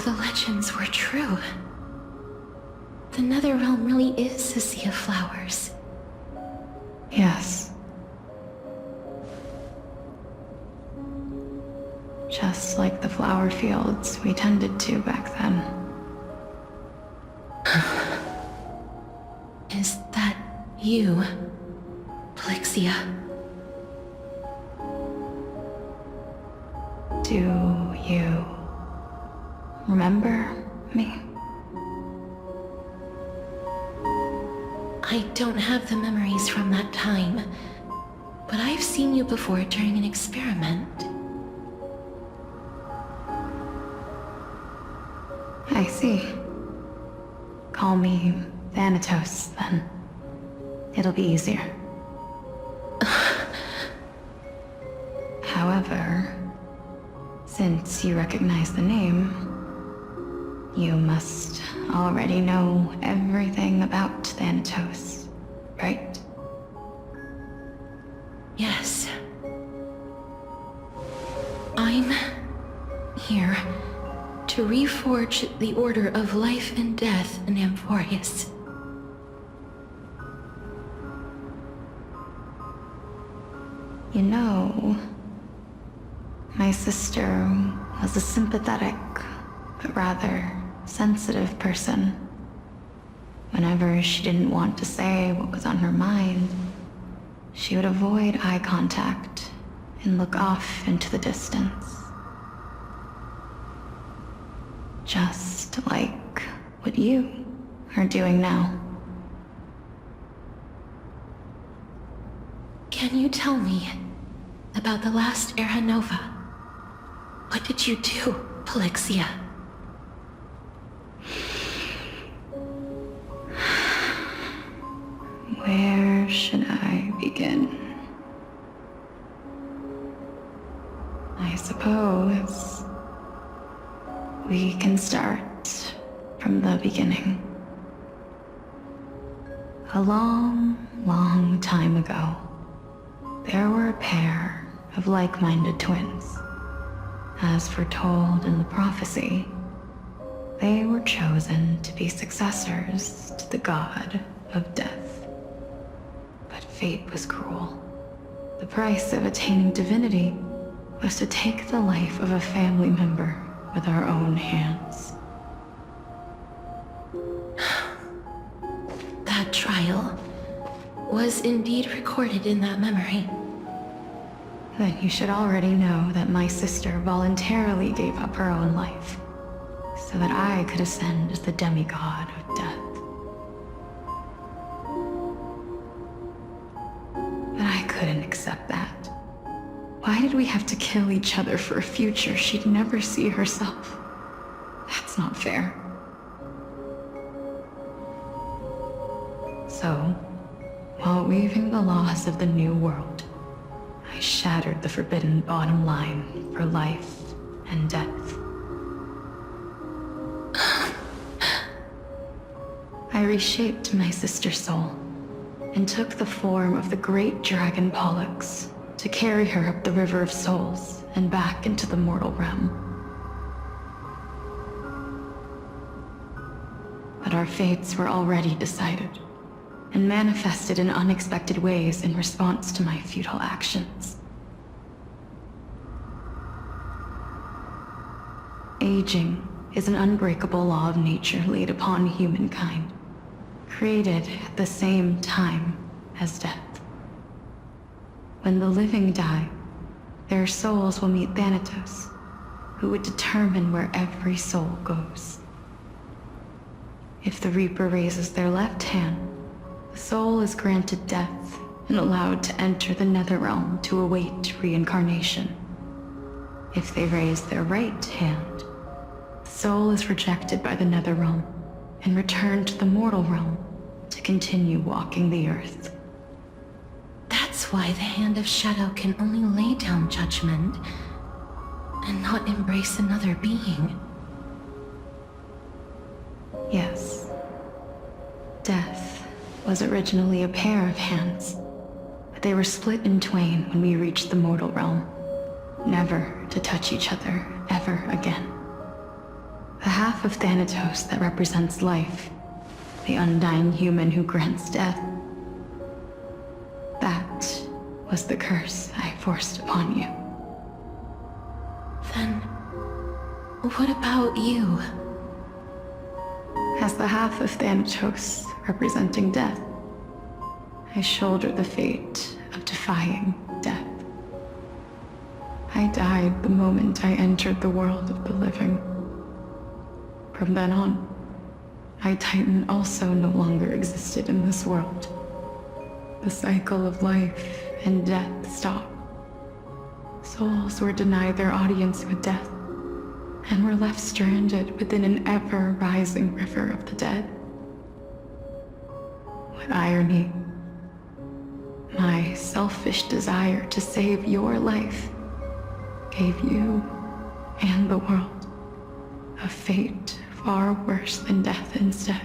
the legends were true, the Nether Realm really is a sea of flowers. Yes. Just like the flower fields we tended to back then. Is that you, Polyxia? Do you remember me? I don't have the memories from that time, but I've seen you before during an experiment. I see. Call me Thanatos, then. It'll be easier. However, since you recognize the name, you must already know everything about Thanatos, right? Yes. I'm here to reforge the order of life and death in Amphorius. You know, my sister was a sympathetic, but rather sensitive person. Whenever she didn't want to say what was on her mind, she would avoid eye contact and look off into the distance. Just like what you are doing now. Can you tell me about the last Era Nova? What did you do, Polyxia? Where should I begin? I suppose we can start from the beginning. A long, long time ago, there were a pair of like-minded twins. As foretold in the prophecy, they were chosen to be successors to the god of death. But fate was cruel. The price of attaining divinity was to take the life of a family member with our own hands. That trial was indeed recorded in that memory. Then you should already know that my sister voluntarily gave up her own life, so that I could ascend as the demigod of death. But I couldn't accept that. Why did we have to kill each other for a future she'd never see herself? That's not fair. So, while weaving the laws of the new world, I shattered the forbidden bottom line for life and death. I reshaped my sister's soul and took the form of the great dragon Pollux to carry her up the River of Souls and back into the mortal realm. But our fates were already decided and manifested in unexpected ways in response to my futile actions. Aging is an unbreakable law of nature laid upon humankind, created at the same time as death. When the living die, their souls will meet Thanatos, who would determine where every soul goes. If the Reaper raises their left hand, the soul is granted death and allowed to enter the Nether Realm to await reincarnation. If they raise their right hand, the soul is rejected by the Nether Realm and returned to the mortal realm to continue walking the earth. That's why the Hand of Shadow can only lay down judgment and not embrace another being. Yes. Death was originally a pair of hands, but they were split in twain when we reached the mortal realm, never to touch each other ever again. The half of Thanatos that represents life, the undying human who grants death. That was the curse I forced upon you. Then, what about you? As the half of Thanatos representing death, I shoulder the fate of defying death. I died the moment I entered the world of the living. From then on, my Titan also no longer existed in this world. The cycle of life and death stopped. Souls were denied their audience with death, and were left stranded within an ever-rising river of the dead. What irony. My selfish desire to save your life gave you and the world a fate far worse than death instead.